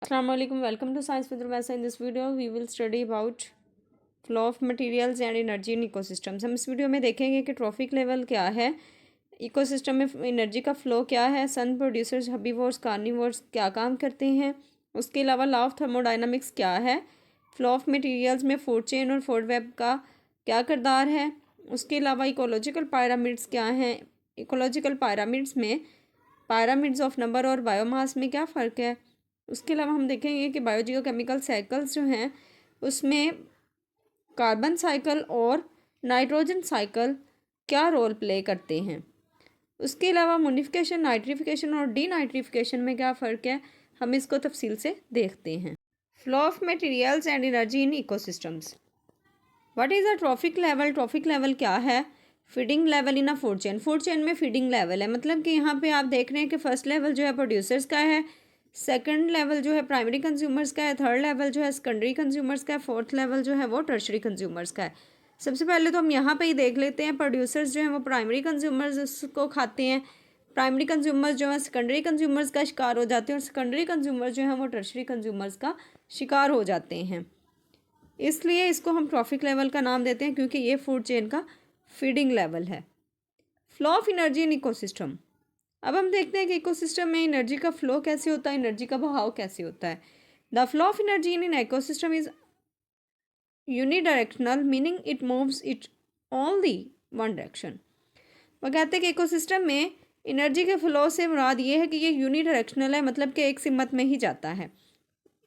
Assalamu alaikum. Welcome to Science with Rumasa. In this video, we will study about flow of materials and energy in ecosystems. हम इस video में देखेंगे कि trophic level क्या है, ecosystem में energy का फ्लो क्या है, सन प्रोड्यूसर्स, हर्बीवोर्स, कार्निवोर्स क्या काम करते हैं, उसके अलावा लॉ ऑफ थर्मोडायनामिक्स क्या है, फ्लो ऑफ मटेरियल्स में फूड चेन और फूड वेब का क्या किरदार है, उसके अलावा इकोलॉजिकल पायरामिड्स क्या हैं, इकोलॉजिकल पायरामिड्स में पायरामिड्स ऑफ नंबर और बायोमास में क्या फ़र्क है। उसके अलावा हम देखेंगे कि बायोजियोकेमिकल साइकिल्स जो हैं उसमें कार्बन साइकिल और नाइट्रोजन साइकिल क्या रोल प्ले करते हैं। उसके अलावा मोनिफिकेशन, नाइट्रिफिकेशन और डीनाइट्रिफिकेशन में क्या फ़र्क है, हम इसको तफसील से देखते हैं। Flow of materials and energy in ecosystems. What is a trophic level? Trophic level क्या है? Feeding level in a food chain. Food chain में फीडिंग लेवल है, मतलब कि यहाँ पे आप देख रहे हैं कि फर्स्ट लेवल जो है प्रोड्यूसर्स का है, सेकंड लेवल जो है प्राइमरी कंज्यूमर्स का है, थर्ड लेवल जो है सेकेंडरी कंज्यूमर्स का है, फोर्थ लेवल जो है वो टर्शरी कंज्यूमर्स का है। सबसे पहले तो हम यहाँ पे ही देख लेते हैं, प्रोड्यूसर्स जो हैं वो प्राइमरी कंज्यूमर्स को खाते हैं, प्राइमरी कंज्यूमर्स जो है सेकेंडरी कंज्यूमर्स का शिकार हो जाते हैं और सेकेंडरी कंज्यूमर्स जो हैं वो टर्शरी कंज्यूमर्स का शिकार हो जाते हैं। इसलिए इसको हम ट्रॉफिक लेवल का नाम देते हैं क्योंकि ये फूड चेन का फीडिंग लेवल है। Flow of energy in ecosystem. अब हम देखते हैं कि इकोसिस्टम में एनर्जी का फ्लो कैसे होता है, एनर्जी का बहाव कैसे होता है। The flow of energy in ecosystem is unidirectional, meaning it moves it only one direction. वो कहते हैं कि इकोसिस्टम में एनर्जी के फ्लो से मुराद ये है कि ये यूनिडायरेक्शनल है, मतलब कि एक सिमत में ही जाता है।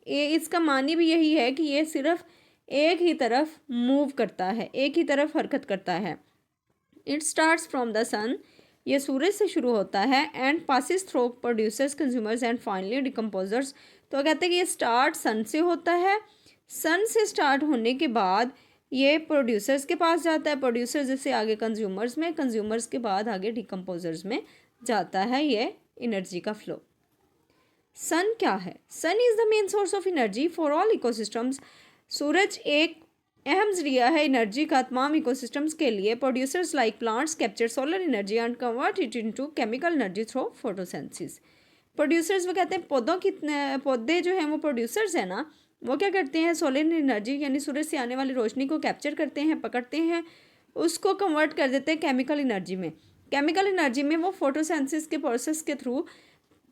ये इसका मानी भी यही है कि ये सिर्फ एक ही तरफ मूव करता है, एक ही तरफ हरकत करता है। इट स्टार्ट्स फ्रॉम द सन, ये सूरज से शुरू होता है, and passes through producers, consumers and finally decomposers. तो कहते हैं कि ये स्टार्ट सन से होता है, सन से स्टार्ट होने के बाद ये प्रोड्यूसर्स के पास जाता है, प्रोड्यूसर्स से आगे कंज्यूमर्स में, कंज्यूमर्स के बाद आगे डिकम्पोजर्स में जाता है ये एनर्जी का फ्लो। सन क्या है? Sun is the main source of energy for all ecosystems. सूरज एक अहम जरिया है एनर्जी का तमाम इकोसिस्टम्स के लिए। Producers like plants capture solar energy and convert it into chemical energy through photosynthesis. Producers वो कहते हैं पौधे जो हैं वो प्रोड्यूसर्स हैं ना, वो क्या करते हैं, सोलर एनर्जी यानी सूरज से आने वाली रोशनी को कैप्चर करते हैं, पकड़ते हैं, उसको कन्वर्ट कर देते हैं केमिकल एनर्जी में। केमिकल एनर्जी में वो फोटोसिंथेसिस के प्रोसेस के थ्रू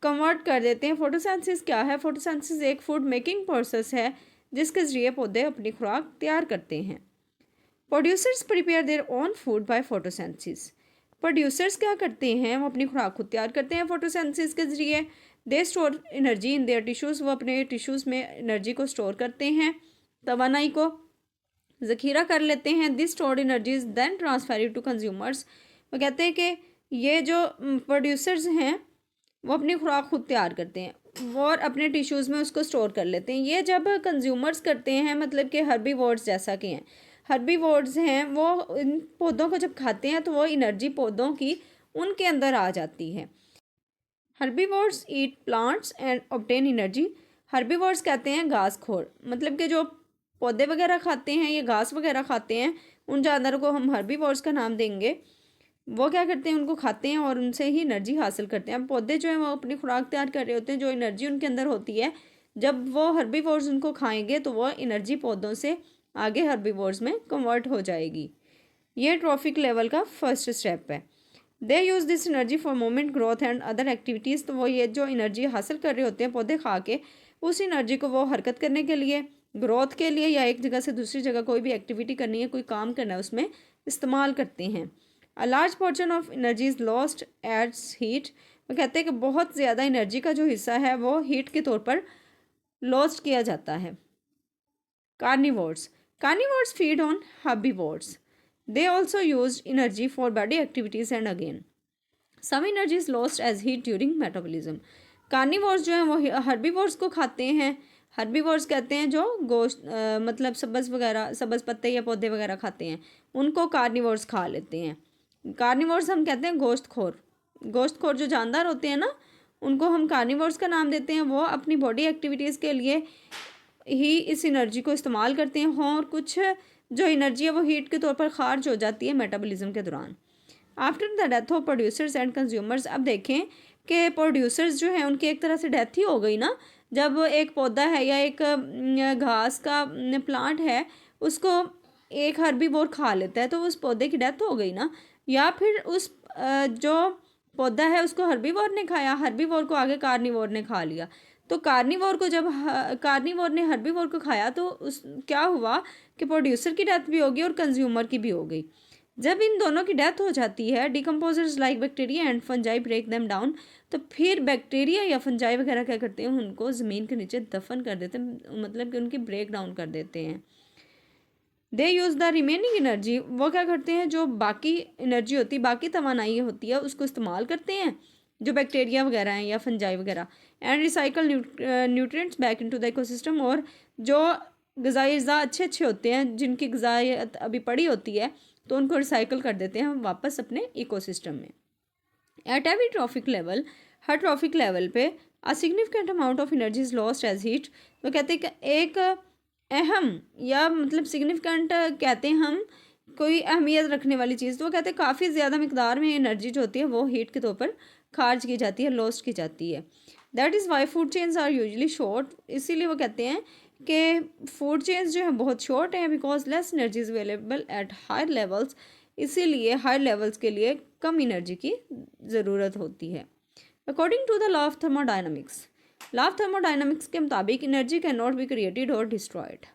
कन्वर्ट कर देते हैं। फोटोसिंथेसिस क्या है? फोटोसिंथेसिस एक फूड मेकिंग प्रोसेस है जिसके ज़रिए पौधे अपनी खुराक तैयार करते हैं। Producers prepare their own food by photosynthesis. Producers क्या करते हैं, वो अपनी खुराक खुद तैयार करते हैं फोटोसिंथेसिस के ज़रिए। They store energy in their tissues, वो अपने टिश्यूज़ में एनर्जी को स्टोर करते हैं, तवानाई को ज़ख़ीरा कर लेते हैं। This stored energies then transfer to consumers. वो कहते हैं कि ये जो प्रोड्यूसर्स हैं वो अपनी खुराक खुद तैयार करते हैं और अपने टिश्यूज़ में उसको स्टोर कर लेते हैं। ये जब कंज्यूमर्स करते हैं, मतलब कि हर्बीवोर्स जैसा कि हैं, हर्बीवोर्स हैं वो इन पौधों को जब खाते हैं तो वो एनर्जी पौधों की उनके अंदर आ जाती है। Herbivores eat plants and obtain energy. Herbivores कहते हैं घास खोर, मतलब कि जो पौधे वगैरह खाते हैं, ये घास वगैरह खाते हैं, उन जानवरों को हम हर्बीवोर्स का नाम देंगे। वो क्या करते हैं, उनको खाते हैं और उनसे ही एनर्जी हासिल करते हैं। अब पौधे जो हैं वो अपनी खुराक तैयार कर रहे होते हैं, जो एनर्जी उनके अंदर होती है, जब वो हर्बीवोर्स उनको खाएंगे तो वो एनर्जी पौधों से आगे हर्बीवोर्स में कन्वर्ट हो जाएगी। ये ट्रॉफिक लेवल का फर्स्ट स्टेप है। They use this energy for movement, growth and other activities. तो वो ये जो एनर्जी हासिल कर रहे होते हैं पौधे खा के, उस एनर्जी को वो हरकत करने के लिए, ग्रोथ के लिए, या एक जगह से दूसरी जगह कोई भी एक्टिविटी करनी है, कोई काम करना है, उसमें इस्तेमाल करते हैं। A large portion of energy is lost as heat. वो कहते हैं कि बहुत ज़्यादा एनर्जी का जो हिस्सा है वो हीट के तौर पर लॉस्ट किया जाता है। Carnivores. Carnivores feed on herbivores. They also use energy for body activities and again some energy is lost as heat during metabolism. Carnivores जो हैं वो हर्बीवोर्स को खाते हैं। हर्बीवोर्स कहते हैं जो गोश्त मतलब सब्ज़ वगैरह, सब्ज़ पत्ते या पौधे वगैरह खाते हैं, उनको कार्निवोर्स खा लेते हैं। कार्निवोर्स हम कहते हैं गोश्तखोर। गोश्तखोर जो जानदार होते हैं ना, उनको हम कार्निवोर्स का नाम देते हैं। वो अपनी बॉडी एक्टिविटीज़ के लिए ही इस एनर्जी को इस्तेमाल करते हैं, और कुछ जो एनर्जी है वो हीट के तौर पर खारिज हो जाती है मेटाबॉलिज्म के दौरान। After the death of producers and consumers. अब देखें कि प्रोड्यूसर्स जो हैं उनकी एक तरह से डेथ ही हो गई ना, जब एक पौधा है या एक घास का प्लांट है, उसको एक हर्बीवोर खा लेता है तो उस पौधे की डेथ हो गई ना। या फिर उस जो पौधा है उसको हर्बीवोर ने खाया, हर्बीवोर को आगे कार्निवोर ने खा लिया। तो कार्निवोर को जब कार्निवोर ने हर्बीवोर को खाया तो उस क्या हुआ कि प्रोड्यूसर की डेथ भी होगी और कंज्यूमर की भी हो गई। जब इन दोनों की डेथ हो जाती है, decomposers like bacteria and fungi break them down, तो फिर बैक्टीरिया या फंजाई वगैरह क्या करते हैं, उनको ज़मीन के नीचे दफन कर देते हैं, मतलब कि उनकी ब्रेक डाउन कर देते हैं। दे यूज़ द रिमेनिंग एनर्जी, वो क्या करते हैं, जो बाकी एनर्जी होती है, बाकी तवानाई होती है, उसको इस्तेमाल करते हैं, जो बैक्टीरिया वगैरह हैं या फंजाई वगैरह, and recycle nutrients back into the ecosystem. और जो ग़िज़ाई अज़्ज़ा अच्छे अच्छे होते हैं, जिनकी ग़िज़ाइत अभी पड़ी होती है, तो उनको रिसाइकल कर देते हैं वापस अपने इकोसिस्टम में। एट एवरी ट्रॉफिक लेवल, हर ट्रॉफिक लेवल पे a significant amount of energy is lost as heat. वो कहते हैं कि एक अहम या मतलब सिग्निफिकेंट कहते हैं हम कोई अहमियत रखने वाली चीज़, तो वो कहते हैं काफ़ी ज़्यादा मिकदार में एनर्जी जो होती है वो हीट के तौर पर खारिज की जाती है, लॉस्ट की जाती है। That is why food chains are usually short, इसीलिए वो कहते हैं कि फूड चेन्स जो है बहुत शॉर्ट है, because less energy is available at higher levels, इसीलिए हायर लेवल्स के लिए कम एनर्जी की ज़रूरत होती है। According to the law of thermodynamics, law of thermodynamics के मुताबिक energy can not be created और डिस्ट्रॉयड।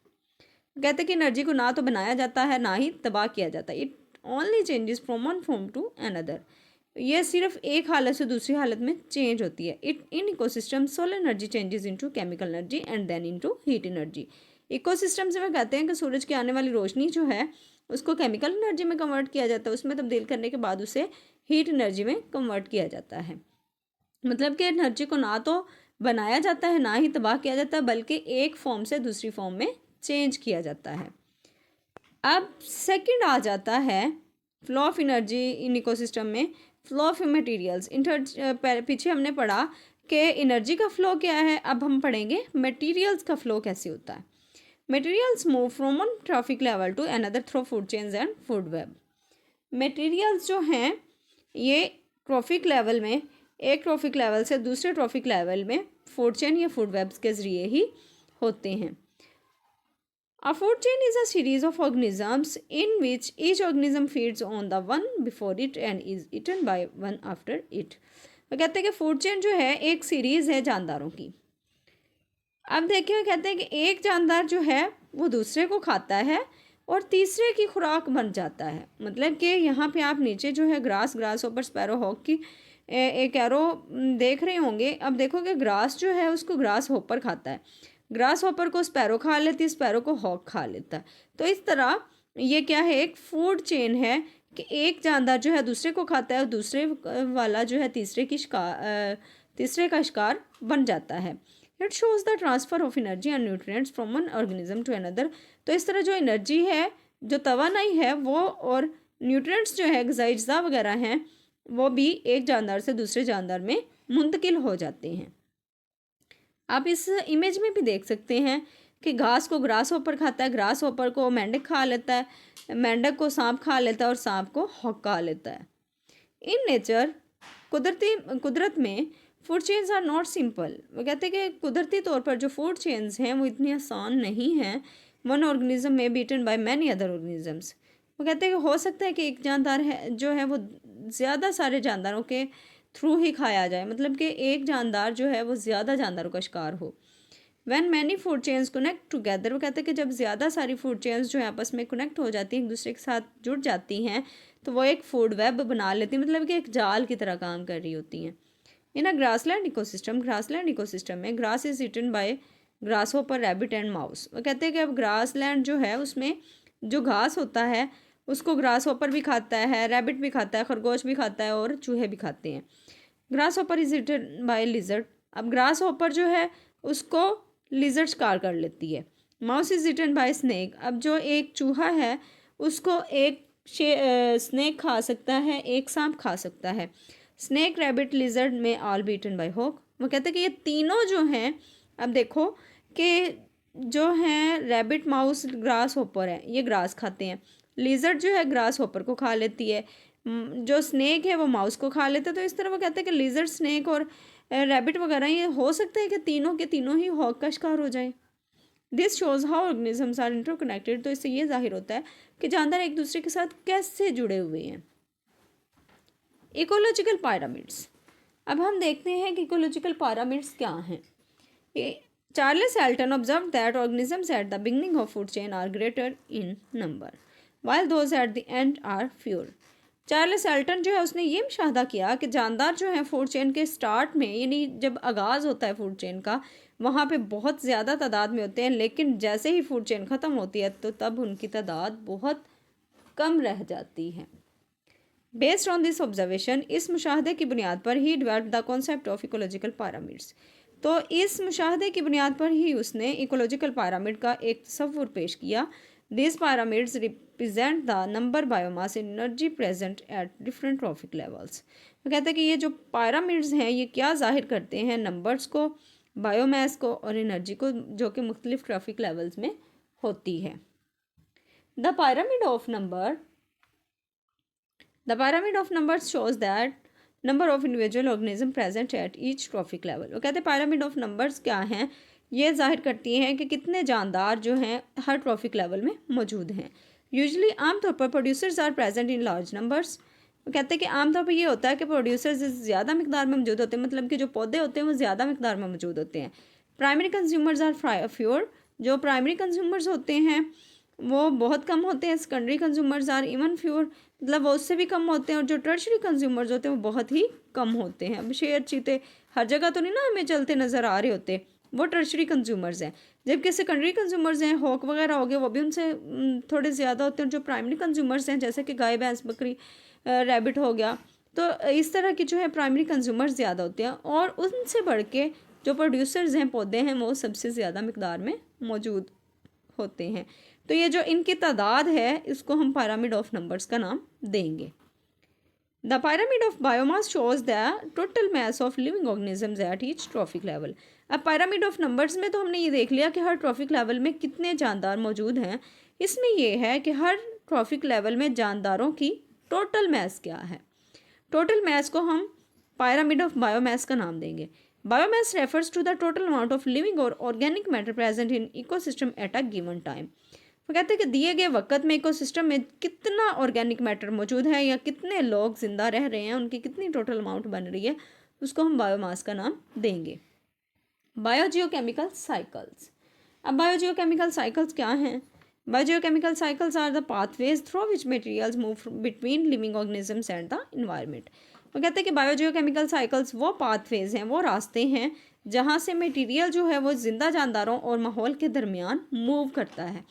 कहते हैं कि एनर्जी को ना तो बनाया जाता है ना ही तबाह किया जाता है, it only changes from one form to another. ये सिर्फ एक हालत से दूसरी हालत में चेंज होती है। It in ecosystem solar energy changes into chemical energy and then into heat energy. Ecosystem से वो कहते हैं कि सूरज की आने वाली रोशनी जो है उसको केमिकल एनर्जी में कन्वर्ट किया जाता है, उसमें तब्दील करने के बाद उसे हीट एनर्जी में कन्वर्ट किया जाता है। मतलब कि एनर्जी को ना तो बनाया जाता है ना ही तबाह किया जाता है, बल्कि एक फॉर्म से दूसरी फॉर्म में चेंज किया जाता है। अब सेकंड आ जाता है flow of energy in ecosystem में, फ्लो ऑफ मटेरियल्स। पीछे हमने पढ़ा कि एनर्जी का फ्लो क्या है, अब हम पढ़ेंगे मटेरियल्स का फ्लो कैसे होता है। Materials move from one trophic level to another through food chains and food web. Materials जो हैं ये ट्रॉफिक लेवल में, एक ट्रॉफिक लेवल से दूसरे ट्रॉफिक लेवल में फूड चेन या फूड वेब्स के ज़रिए ही होते हैं। A food chain is a series of organisms in which each organism feeds on the one before it and is eaten by one after it। वो कहते हैं कि फूड चेन जो है एक सीरीज़ है जानदारों की। अब देखिए कहते हैं कि एक जानदार जो है वो दूसरे को खाता है और तीसरे की खुराक बन जाता है। मतलब कि यहाँ पे आप नीचे जो है ग्रास ऊपर स्पैरो हॉक की एक एरो देख रहे होंगे। अब देखो कि ग्रास जो है उसको ग्रास हॉपर खाता है, ग्रास हॉपर को स्पैरो खा लेती है, स्पैरो को हॉक खा लेता है। तो इस तरह ये क्या है, एक फूड चेन है कि एक जानदार जो है दूसरे को खाता है और दूसरे वाला जो है तीसरे का शिकार बन जाता है। It shows the transfer of energy and nutrients from one organism to another. तो इस तरह जो एनर्जी है, जो तवानाई है, वो और न्यूट्रिएंट्स जो है ग़िज़ाई अज्ज़ा वगैरह हैं, वो भी एक जानदार से दूसरे जानदार में मुंतकिल हो जाते हैं। आप इस इमेज में भी देख सकते हैं कि घास को ग्रास हॉपर खाता है, ग्रास हॉपर को मेंढक खा लेता है, मेंढक को सांप खा लेता है और सांप को हॉक खा लेता है। इन नेचर कुदरत में food chains are not simple. वो कहते हैं कि कुदरती तौर पर जो फूड चेन्स हैं वो इतनी आसान नहीं हैं। वन ऑर्गेनिज्म में beaten by many other organisms. वो कहते हैं कि हो सकता है कि एक जानदार है जो है वो ज़्यादा सारे जानदारों के थ्रू ही खाया जाए, मतलब कि एक जानदार जो है वो ज़्यादा जानदारों का शिकार हो। When many food chains connect together, वो कहते हैं कि जब ज़्यादा सारी फूड चेन्स जो है आपस में कनेक्ट हो जाती हैं, एक दूसरे के साथ जुड़ जाती हैं, तो वो एक फूड वेब बना लेती हैं, मतलब कि एक जाल की तरह काम कर रही होती हैं। इन अ ग्रासलैंड इकोसिस्टम में grass is eaten by grasshopper, rabbit and mouse. वो कहते हैं कि अब ग्रासलैंड जो है उसमें जो घास होता है उसको ग्रास हॉपर भी खाता है, रैबिट भी खाता है, खरगोश भी खाता है और चूहे भी खाते हैं। Grasshopper is eaten by lizard. अब ग्रास हॉपर जो है उसको लिजर्ड शिकार कर लेती है। Mouse is eaten by snake. अब जो एक चूहा है उसको एक स्नेक खा सकता है, एक सांप खा सकता है। Snake, rabbit, lizard may all be eaten by hawk. वो कहते हैं कि ये तीनों जो हैं, अब देखो कि जो हैं रैबिट, माउस, ग्रास हॉपर है, ये ग्रास खाते हैं। लिजर्ड जो है ग्रास हॉपर को खा लेती है, जो स्नेक है वो माउस को खा लेता है। तो इस तरह वो कहते हैं कि लिजर्ड, स्नेक और रैबिट वगैरह, ये हो सकता है कि तीनों के तीनों ही हॉग का शिकार हो जाए। This shows how organisms are interconnected. तो इससे ये जाहिर होता है कि जानदार एक दूसरे के साथ कैसे जुड़े हुए हैं। Ecological pyramids. अब हम देखते हैं कि इकोलॉजिकल पिरामिड्स क्या हैं। Charles Elton observe that organisms at the beginning of food chain are greater in number while those at the end are fewer. Charles Elton जो है उसने ये मुशाहदा किया कि जानदार जो है फूड चेन के स्टार्ट में, यानी जब आगाज़ होता है फूड चेन का, वहाँ पे बहुत ज़्यादा तादाद में होते हैं, लेकिन जैसे ही फूड चेन ख़त्म होती है तो तब उनकी तादाद बहुत कम रह जाती है। बेस्ड ऑन दिस ऑब्जर्वेशन, इस मुशाहदे की बुनियाद पर ही develop the concept of ecological pyramids. तो इस मुशाहदे की बुनियाद पर ही उसने इकोलॉजिकल पिरामिड का एक तस्वुर पेश किया। This pyramids represent the number biomass energy present at different trophic levels. वो कहते हैं कि ये जो पिरामिड्स हैं ये क्या जाहिर करते हैं, नंबर्स को, बायोमास को और एनर्जी को, जो कि मुख्तलिफ ट्रॉफिक लेवल्स में होती है। The pyramid of number The pyramid of numbers shows that number of individual organism present at each trophic level। वो कहते हैं pyramid of numbers क्या हैं, ये जाहिर करती हैं कि कितने जानदार जो हैं हर ट्रॉफिक लेवल में मौजूद हैं। यूजली आमतौर पर producers are present in large numbers. वो कहते हैं कि आमतौर पर ये होता है कि प्रोड्यूसर्स ज़्यादा मकदार में मौजूद होते हैं, मतलब कि जो पौधे होते हैं वो ज़्यादा मकदार में मौजूद होते हैं। Primary consumers are fewer. जो प्राइमरी कंज्यूमर्स होते हैं वो बहुत कम होते हैं। सेकेंडरी कंज्यूमर्स आर इवन फ्यूर, मतलब वो उससे भी कम होते हैं। और जो टर्शरी कंज्यूमर्स होते हैं वो बहुत ही कम होते हैं। अब शेर चीते हर जगह तो नहीं ना हमें चलते नज़र आ रहे होते, वो टर्शरी कंज्यूमर्स हैं। जबकि सेकेंडरी कंज्यूमर्स हैं, हॉक वगैरह हो गए, वो भी उनसे थोड़े ज़्यादा होते हैं। जो प्राइमरी कंज्यूमर्स हैं जैसे कि गाय भैंस बकरी रैबिट हो गया, तो इस तरह की जो है प्राइमरी कंज्यूमर्स ज़्यादा होते हैं। और उनसे बढ़ के जो प्रोड्यूसर्स हैं, पौधे हैं, वो सबसे ज़्यादा मकदार में मौजूद होते हैं। तो ये जो इनकी तादाद है इसको हम पिरामिड ऑफ नंबर्स का नाम देंगे। The pyramid of biomass shows the total mass of living organisms at each trophic level. अब पिरामिड ऑफ नंबर्स में तो हमने ये देख लिया कि हर ट्रॉफिक लेवल में कितने जानदार मौजूद हैं। इसमें यह है कि हर ट्रॉफिक लेवल में जानदारों की टोटल मास क्या है। टोटल मास को हम पिरामिड ऑफ बायोमास का नाम देंगे। Biomass refers to the total amount of living और organic matter present in ecosystem at a given time. वो कहते हैं कि दिए गए वक्त में इकोसिस्टम में कितना ऑर्गेनिक मैटर मौजूद है या कितने लोग जिंदा रह रहे हैं, उनकी कितनी टोटल अमाउंट बन रही है, उसको हम बायोमास का नाम देंगे। Biogeochemical cycles. अब बायोजियोकेमिकल साइकिल्स क्या हैं? Biogeochemical cycles are the pathways through which materials move between living organisms and the environment. वो कहते हैं कि बायोजियोकेमिकल साइकिल्स वो पाथवेज हैं, वो रास्ते हैं जहाँ से मटेरियल जो है वो जिंदा जानदारों और माहौल के दरमियान मूव करता है।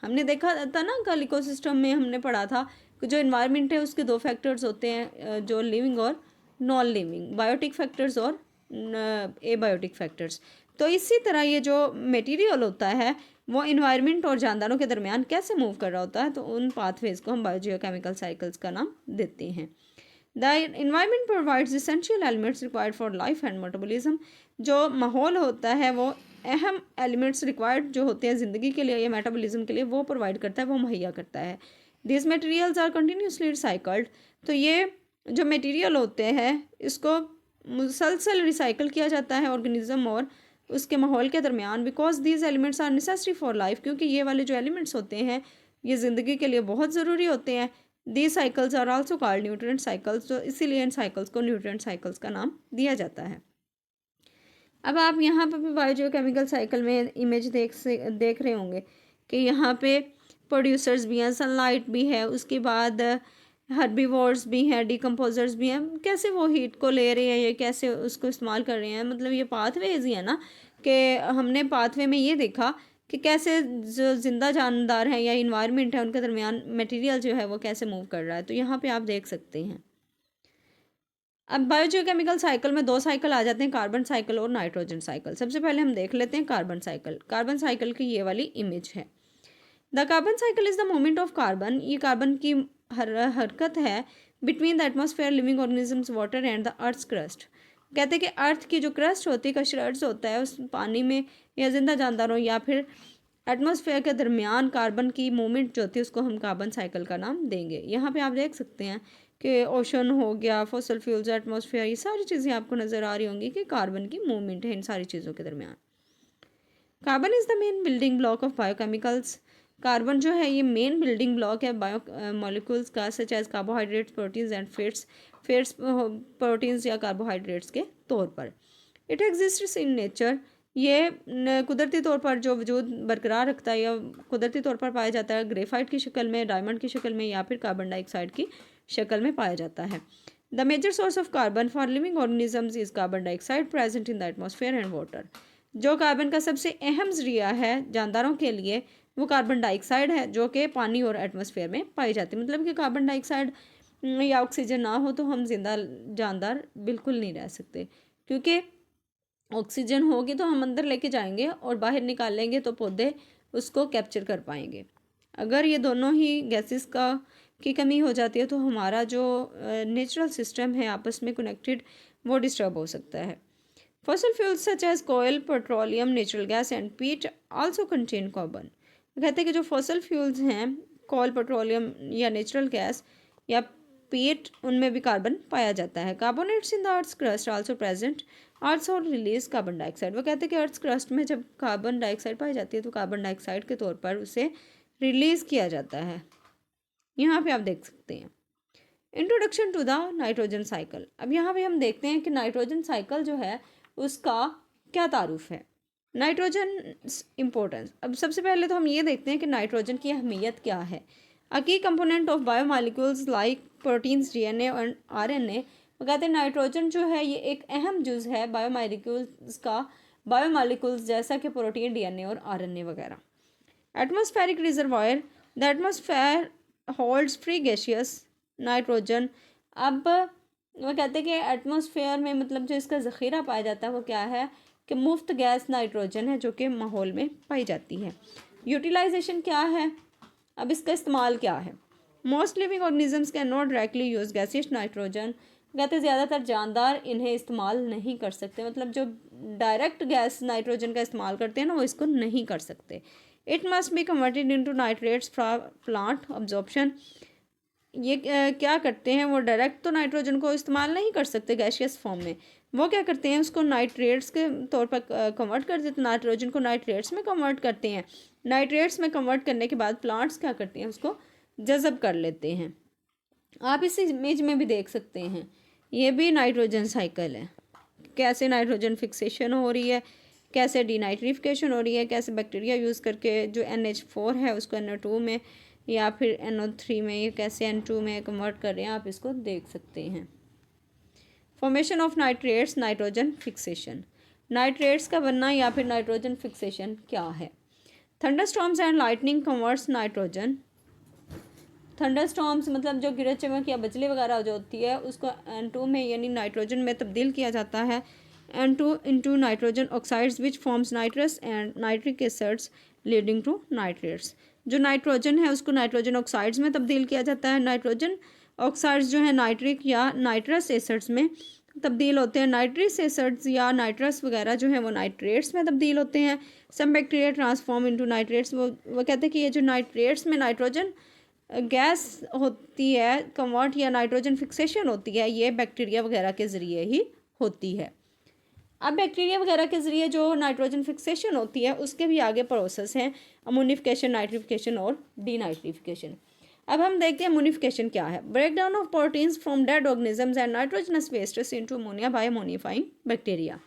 हमने देखा था ना कल इकोसिस्टम में हमने पढ़ा था कि जो इन्वायरमेंट है उसके दो फैक्टर्स होते हैं, जो लिविंग और नॉन लिविंग, बायोटिक फैक्टर्स और एबायोटिक फैक्टर्स। तो इसी तरह ये जो मटेरियल होता है वो इन्वायरमेंट और जानदारों के दरमियान कैसे मूव कर रहा होता है, तो उन पाथवेज को हम बायोजियोकेमिकल साइकिल्स का नाम देते हैं। The environment provides essential elements required for life and metabolism. जो माहौल होता है वो अहम एलिमेंट्स रिक्वायर्ड जो होते हैं ज़िंदगी के लिए या मेटाबॉलिज्म के लिए, वो प्रोवाइड करता है, वो मुहैया करता है। This materials are continuously recycled. तो ये जो मटेरियल होते हैं इसको मुसलसल रिसाइकल किया जाता है ऑर्गेनिज्म और उसके माहौल के दरमियान, because these elements are necessary for life. क्योंकि ये वाले जो एलिमेंट्स होते हैं ये ज़िंदगी के लिए बहुत ज़रूरी होते हैं। These cycles are also called nutrient cycles. तो इसीलिए इन साइकिल्स को न्यूट्रिएंट साइकिल्स का नाम दिया जाता है। अब आप यहाँ पर भी बायोजियोकेमिकल साइकिल में इमेज देख रहे होंगे कि यहाँ पे प्रोड्यूसर्स भी हैं, सनलाइट भी है, उसके बाद हर्बीवोर्स भी हैं, डिकम्पोजर्स भी हैं। कैसे वो हीट को ले रहे हैं, ये कैसे उसको इस्तेमाल कर रहे हैं, मतलब ये पाथवेज ही है ना, कि हमने पाथवे में ये देखा कि कैसे जो जिंदा जानदार हैं या इन्वायरमेंट है उनके दरमियान मटेरियल जो है वो कैसे मूव कर रहा है। तो यहाँ पे आप देख सकते हैं। अब बायोजियोकेमिकल साइकिल में दो साइकिल आ जाते हैं, कार्बन साइकिल और नाइट्रोजन साइकिल। सबसे पहले हम देख लेते हैं कार्बन साइकिल। कार्बन साइकिल की ये वाली इमेज है। The carbon cycle is the movement of carbon. ये कार्बन की हरकत है between the atmosphere, living organisms, water and the earth's crust. कहते हैं कि अर्थ की जो क्रस्ट होती है, कशर्ट्स होता है, उस पानी में या जिंदा जानदारों या फिर एटमॉस्फेयर के दरमियान कार्बन की मूवमेंट जो होती है उसको हम कार्बन साइकिल का नाम देंगे। यहाँ पे आप देख सकते हैं कि ओशन हो गया, फॉसल फ्यूल्स, एटमॉस्फेयर, ये सारी चीज़ें आपको नज़र आ रही होंगी कि कार्बन की मूवमेंट है इन सारी चीज़ों के दरमियान। Carbon is the main building block of biochemicals. Carbon जो है ये मेन बिल्डिंग ब्लॉक है बायो मॉलिक्यूल्स का, such as carbohydrates, proteins and fats. Fats proteins या कार्बोहाइड्रेट्स के तौर पर। इट एग्जिस्ट्स इन नेचर, ये कुदरती तौर पर जो वजूद बरकरार रखता है या कुदरती तौर पर पाया जाता है ग्रेफाइट की शक्ल में, डायमंड की शक्ल में या फिर कार्बन डाइऑक्साइड की शक्ल में पाया जाता है। The major source of carbon for living organisms is carbon dioxide present in the atmosphere and water. जो कार्बन का सबसे अहम जरिया है जानदारों के लिए वो कार्बन डाइऑक्साइड है, जो कि पानी और एटमॉस्फेयर में पाई जाती है। मतलब कि कार्बन डाइऑक्साइड या ऑक्सीजन ना हो तो हम जिंदा जानदार बिल्कुल नहीं रह सकते, क्योंकि ऑक्सीजन होगी तो हम अंदर लेके जाएंगे और बाहर निकालेंगे तो पौधे उसको कैप्चर कर पाएंगे। अगर ये दोनों ही गैसेस की कमी हो जाती है तो हमारा जो नेचुरल सिस्टम है आपस में कनेक्टेड वो डिस्टर्ब हो सकता है। फॉसल फ्यूल्स सच एज कोयल, petroleum, natural gas and peat also contain carbon. कहते हैं कि जो फॉसल फ्यूल्स हैं, कोयल, पेट्रोलियम या नेचुरल गैस या पीट, उनमें भी कार्बन पाया जाता है। Carbonates in the earth crust also present, earth और रिलीज कार्बन डाइऑक्साइड। वो कहते हैं कि अर्थ क्रस्ट में जब कार्बन डाइऑक्साइड पाई जाती है तो कार्बन डाइऑक्साइड के तौर पर उसे रिलीज किया जाता है। यहाँ पे आप देख सकते हैं introduction to the nitrogen cycle. अब यहाँ पे हम देखते हैं कि नाइट्रोजन साइकिल जो है उसका क्या तारुफ है। Nitrogen importance. अब सबसे पहले तो हम ये देखते हैं कि नाइट्रोजन की अहमियत क्या है। अ की component of biomolecules like proteins, DNA और आरएनए। वो कहते हैं नाइट्रोजन जो है ये एक अहम जुज है बायोमॉलिक्यूल्स का, बायोमॉलिक्यूल्स जैसा कि प्रोटीन, डीएनए और आरएनए वगैरह। Atmospheric reservoir, the atmosphere holds free gaseous nitrogen. अब वो कहते हैं कि एटमॉस्फेयर में मतलब जो इसका ज़ख़ीरा पाया जाता है वो क्या है कि मुफ्त गैस नाइट्रोजन है जो कि माहौल में पाई जाती है। यूटिलाइजेशन क्या है, अब इसका इस्तेमाल क्या है। Most living organisms can not directly use gaseous nitrogen. कहते हैं ज़्यादातर जानदार इन्हें इस्तेमाल नहीं कर सकते, मतलब जो डायरेक्ट गैस नाइट्रोजन का इस्तेमाल करते हैं ना वो इसको नहीं कर सकते। It must be converted into nitrates from plant absorption. ये क्या करते हैं, वो डायरेक्ट तो नाइट्रोजन को इस्तेमाल नहीं कर सकते गैसियस फॉर्म में, वो क्या करते हैं उसको नाइट्रेट्स के तौर पर कन्वर्ट कर देते हैं, नाइट्रोजन को नाइट्रेट्स में कन्वर्ट करते हैं। नाइट्रेट्स में कन्वर्ट करने के बाद प्लांट्स क्या करते हैं उसको जज़ब कर लेते हैं। आप इस इमेज में भी देख सकते हैं, ये भी नाइट्रोजन साइकिल है, कैसे नाइट्रोजन फिक्सेशन हो रही है, कैसे डीनाइट्रिफिकेशन हो रही है, कैसे बैक्टीरिया यूज़ करके जो NH4 है उसको NO2 में या फिर NO3 में, ये कैसे N2 में कन्वर्ट कर रहे हैं, आप इसको देख सकते हैं। Formation of nitrates, nitrogen fixation. Nitrates का बनना या फिर नाइट्रोजन फिक्सेशन क्या है। Thunderstorms and lightning converts nitrogen. Thunderstorms मतलब जो गिरज चमक या बिजली वगैरह जो होती है उसको N2 में यानी नाइट्रोजन में तब्दील किया जाता है। N2 into nitrogen oxides which forms nitrous and nitric acids leading to nitrates. जो नाइट्रोजन है उसको नाइट्रोजन ऑक्साइड्स में तब्दील किया जाता है। नाइट्रोजन ऑक्साइड्स जो है नाइट्रिक या नाइट्रस एसिड्स में तब्दील होते हैं। नाइट्रिक एसिड्स या नाइट्रस वगैरह जो है वो नाइट्रेट्स में तब्दील होते हैं। Some bacteria transform into nitrates. वो कहते हैं कि ये जो नाइट्रेट्स में नाइट्रोजन गैस होती है कन्वर्ट या नाइट्रोजन फिक्सेशन होती है, ये बैक्टीरिया वगैरह के ज़रिए ही होती है। अब बैक्टीरिया वगैरह के ज़रिए जो नाइट्रोजन फिक्सेशन होती है उसके भी आगे प्रोसेस हैं, अमोनिफिकेशन, नाइट्रिफिकेशन और डीनाइट्रिफिकेशन। अब हम देखते हैं अमोनिफिकेशन क्या है। Break down of proteins from dead organisms and nitrogenous wastes into ammonia by ammonifying bacteria.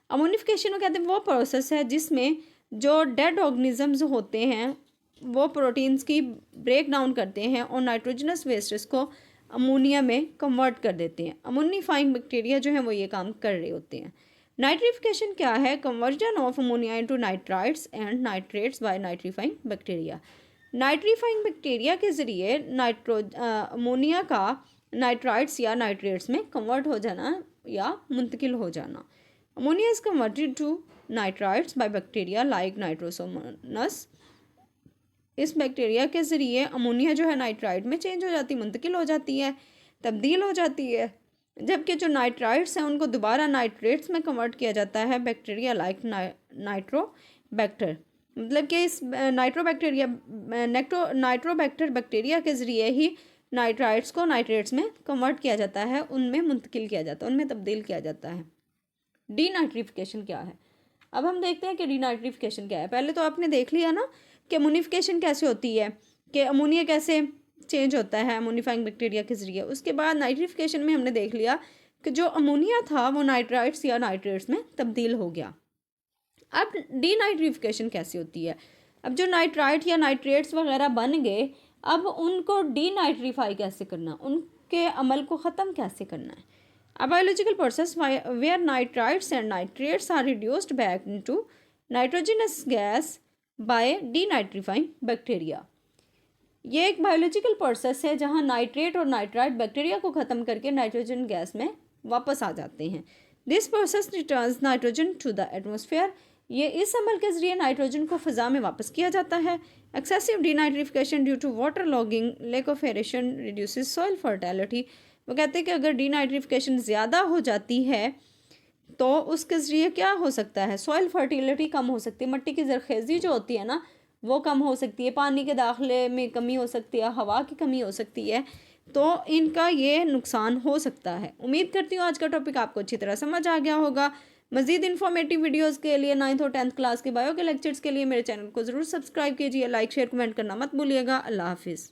Ammonification कहते हैं वो प्रोसेस है जिसमें जो डेड ऑर्गेनिजम्स होते हैं वो प्रोटीन्स की ब्रेक डाउन करते हैं और नाइट्रोजनस वेस्ट्स को अमोनिया में कन्वर्ट कर देते हैं। अमोनिफाइंग बैक्टीरिया जो है वो ये काम कर रहे होते हैं। नाइट्रिफिकेशन क्या है, conversion of ammonia into nitrites and nitrates by nitrifying bacteria. Nitrifying bacteria के ज़रिए अमोनिया का नाइट्राइट्स या नाइट्रेट्स में कन्वर्ट हो जाना या मुंतकिल हो जाना। Ammonia is converted to nitrites by bacteria like Nitrosomonas. इस बैक्टीरिया के ज़रिए अमोनिया जो है नाइट्राइट में चेंज हो जाती, मुंतकिल हो जाती है, तब्दील हो जाती है, जबकि जो नाइट्राइट्स हैं उनको दोबारा नाइट्रेट्स में कन्वर्ट किया जाता है बैक्टीरिया लाइक नाइट्रोबैक्टर। मतलब कि इस नाइट्रोबैक्टर बैक्टीरिया के ज़रिए ही नाइट्राइट्स को नाइट्रेट्स में कन्वर्ट किया जाता है, उनमें मुंतकिल किया जाता है, उनमें तब्दील किया जाता है। डीनाइट्रिफिकेशन क्या है? अब हम देखते हैं कि डीनाइट्रिफिकेशन क्या है। पहले तो आपने देख लिया ना कि अमोनिफिकेशन कैसे होती है, कि अमोनिया कैसे चेंज होता है अमोनिफाइंग बैक्टीरिया के ज़रिए। उसके बाद नाइट्रिफिकेशन में हमने देख लिया कि जो अमोनिया था वो नाइट्राइट्स या नाइट्रेट्स में तब्दील हो गया। अब डीनाइट्रिफिकेशन कैसे होती है? अब जो नाइट्राइट या नाइट्रेट्स वगैरह बन गए, अब उनको डीनाइट्रीफाई कैसे करना, उनके अमल को ख़त्म कैसे करना है। A biological process where nitrites and nitrates are reduced back into nitrogenous gas by denitrifying bacteria। ये एक बायोलॉजिकल प्रोसेस है जहाँ नाइट्रेट और नाइट्राइट बैक्टीरिया को ख़त्म करके नाइट्रोजन गैस में वापस आ जाते हैं। This process returns nitrogen to the atmosphere. ये इस अमल के ज़रिए नाइट्रोजन को फ़ज़ा में वापस किया जाता है। Excessive denitrification due to water logging, lack of aeration reduces soil fertility. वो कहते हैं कि अगर डीनाइट्रिफिकेशन ज़्यादा हो जाती है तो उसके ज़रिए क्या हो सकता है, सॉइल फर्टिलिटी कम हो सकती है, मिट्टी की ज़रखेज़ी जो होती है ना वो कम हो सकती है, पानी के दाखिले में कमी हो सकती है, हवा की कमी हो सकती है, तो इनका ये नुकसान हो सकता है। उम्मीद करती हूँ आज का टॉपिक आपको अच्छी तरह समझ आ गया होगा। मज़ीद इन्फॉर्मेटिव वीडियोस के लिए 9th और 10th क्लास के बायो के लेक्चर्स के लिए मेरे चैनल को ज़रूर सब्सक्राइब कीजिए। लाइक शेयर कमेंट करना मत भूलिएगा। अल्लाह हाफिज़।